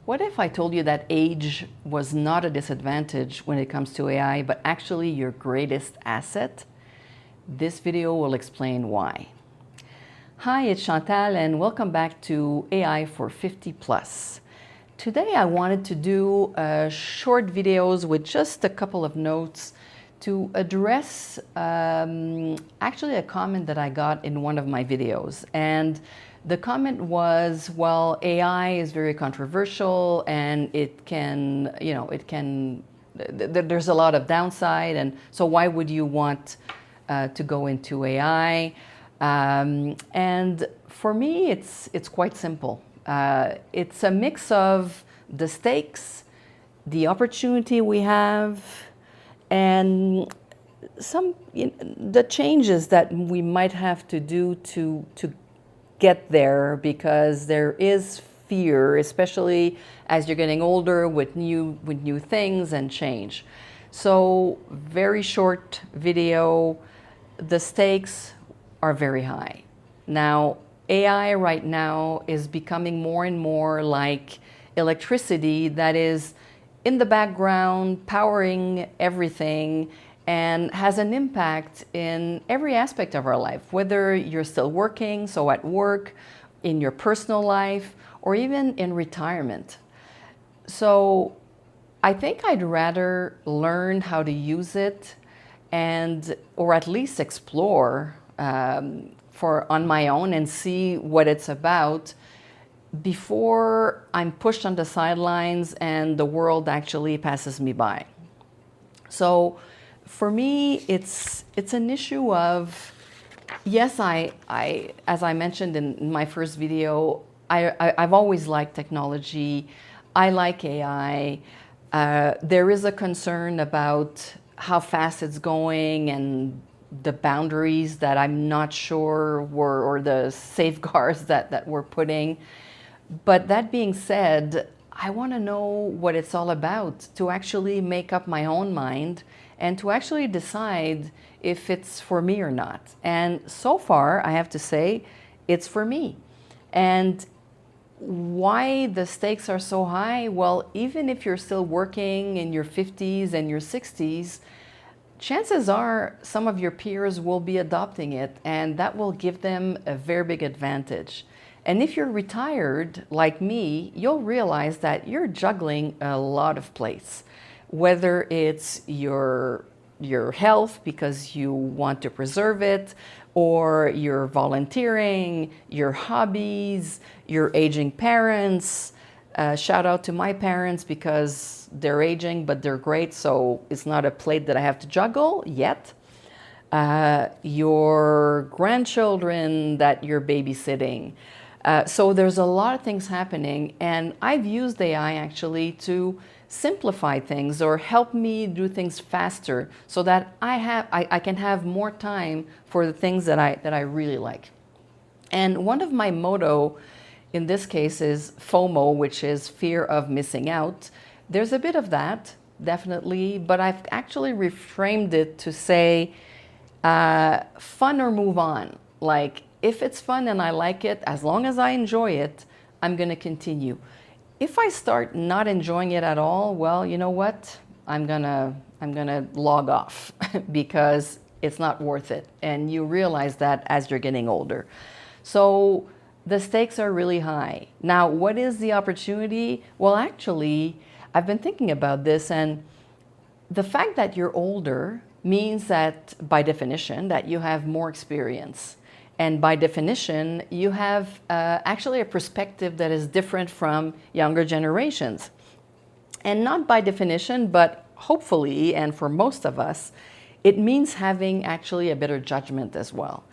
What if I told you that age was not a disadvantage when it comes to AI, but actually your greatest asset? This video will explain why. Hi, it's Chantal and welcome back to AI for 50 plus. Today I wanted to do short videos with just a couple of notes to address actually a comment that I got in one of my videos. And the comment was, well, AI is very controversial and it can, there's a lot of downside, and so why would you want to go into AI? And for me, it's quite simple. It's a mix of the stakes, the opportunity we have, and the changes that we might have to do to get there, because there is fear, especially as you're getting older, with new things and change. So very short video. The stakes are very high. Now, AI right now is becoming more and more like electricity that is in the background, powering everything, and has an impact in every aspect of our life, whether you're still working, so at work, in your personal life, or even in retirement. So I think I'd rather learn how to use it or at least explore on my own and see what it's about before I'm pushed on the sidelines and the world actually passes me by. So for me, it's an issue of, yes, as I mentioned in my first video, I've always liked technology. I like AI. There is a concern about how fast it's going and the boundaries that I'm not sure or the safeguards that we're putting. But that being said, I want to know what it's all about to actually make up my own mind and to actually decide if it's for me or not. And so far, I have to say, it's for me. And why the stakes are so high? Well, even if you're still working in your 50s and your 60s, chances are some of your peers will be adopting it, and that will give them a very big advantage. And if you're retired, like me, you'll realize that you're juggling a lot of plates, whether it's your health because you want to preserve it, or your volunteering, your hobbies, your aging parents. Shout out to my parents because they're aging, but they're great, so it's not a plate that I have to juggle yet. Your grandchildren that you're babysitting. So there's a lot of things happening, and I've used AI actually to simplify things or help me do things faster so that I can have more time for the things that I really like. And one of my motto in this case is FOMO, which is fear of missing out. There's a bit of that, definitely, but I've actually reframed it to say fun or move on. Like, if it's fun and I like it, as long as I enjoy it, I'm going to continue. If I start not enjoying it at all, well, you know what? I'm gonna log off because it's not worth it. And you realize that as you're getting older. So the stakes are really high. Now, what is the opportunity? Well, actually, I've been thinking about this, and the fact that you're older means that, by definition, that you have more experience. And by definition, you have actually a perspective that is different from younger generations. And not by definition, but hopefully, and for most of us, it means having actually a better judgment as well.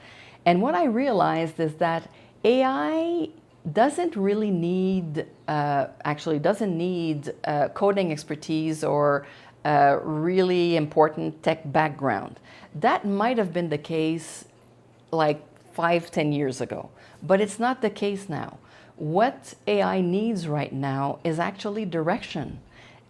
And what I realized is that AI doesn't really need, doesn't need coding expertise or really important tech background. That might have been the case like 5-10 years ago, but it's not the case now. What AI needs right now is actually direction.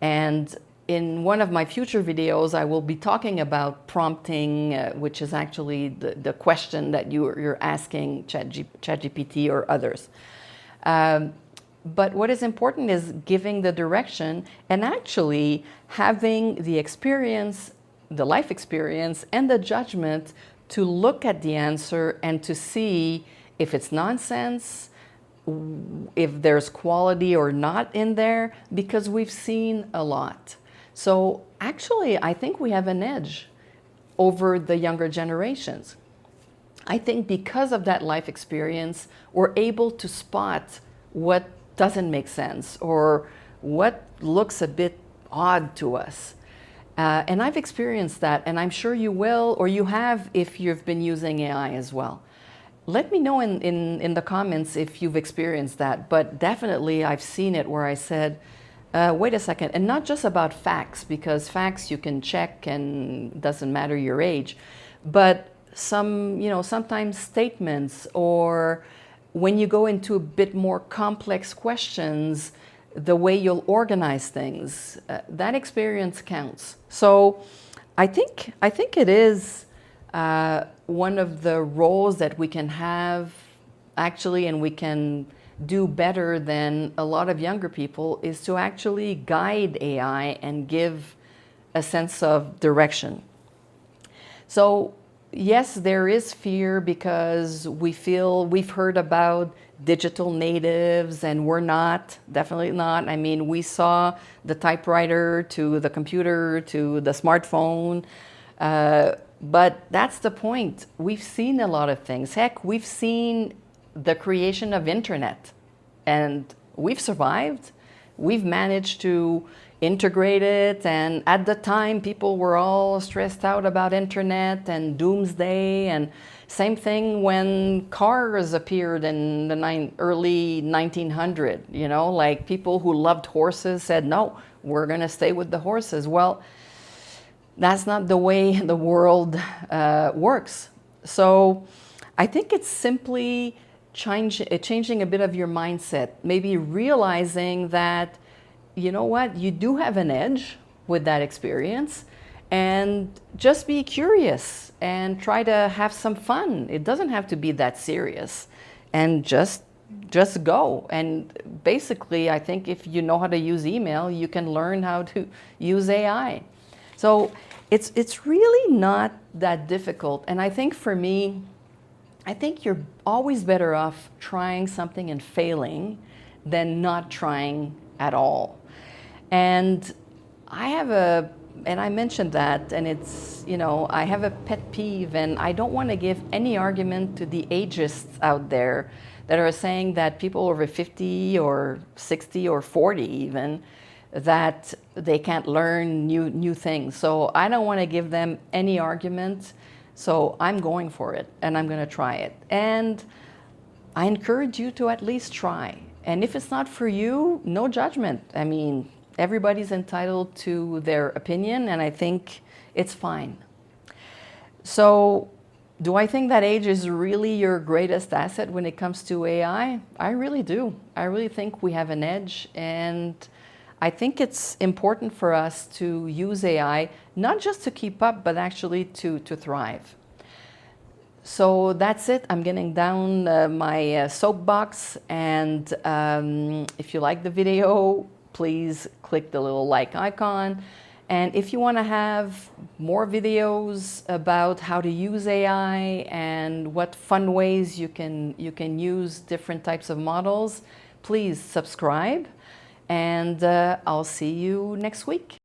And in one of my future videos, I will be talking about prompting, which is actually the question that you're asking ChatGPT or others. But what is important is giving the direction and actually having the experience, the life experience, and the judgment to look at the answer and to see if it's nonsense, if there's quality or not in there, because we've seen a lot. So actually, I think we have an edge over the younger generations. I think because of that life experience, we're able to spot what doesn't make sense or what looks a bit odd to us. And I've experienced that, and I'm sure you will, or you have if you've been using AI as well. Let me know in the comments if you've experienced that, but definitely I've seen it where I said, wait a second, and not just about facts, because facts you can check and it doesn't matter your age, but sometimes statements, or when you go into a bit more complex questions, the way you'll organize things, that experience counts. So I think it is one of the roles that we can have actually, and we can do better than a lot of younger people, is to actually guide AI and give a sense of direction. So yes, there is fear because we've heard about digital natives, and we're not, definitely not. I mean, we saw the typewriter to the computer to the smartphone, but that's the point. We've seen a lot of things. Heck, we've seen the creation of internet, and we've survived. We've managed to integrate it, and at the time people were all stressed out about internet and doomsday, and same thing when cars appeared in the early 1900s, like people who loved horses said, no, we're going to stay with the horses. Well, that's not the way the world works. So I think it's simply changing a bit of your mindset, maybe realizing that, you know what, you do have an edge with that experience, and just be curious and try to have some fun. It doesn't have to be that serious, and just go. And basically, I think if you know how to use email, you can learn how to use AI. So it's really not that difficult. And I think for me, I think you're always better off trying something and failing than not trying at all. And I mentioned that, and it's, I have a pet peeve, and I don't want to give any argument to the ageists out there that are saying that people over 50 or 60 or 40 even, that they can't learn new things. So I don't want to give them any argument. So I'm going for it, and I'm going to try it. And I encourage you to at least try. And if it's not for you, no judgment. I mean, everybody's entitled to their opinion, and I think it's fine. So do I think that age is really your greatest asset when it comes to AI? I really do. I really think we have an edge, and I think it's important for us to use AI, not just to keep up, but actually to thrive. So that's it. I'm getting down my soapbox, and if you like the video, please click the little like icon. And if you want to have more videos about how to use AI and what fun ways you can use different types of models, please subscribe, and I'll see you next week.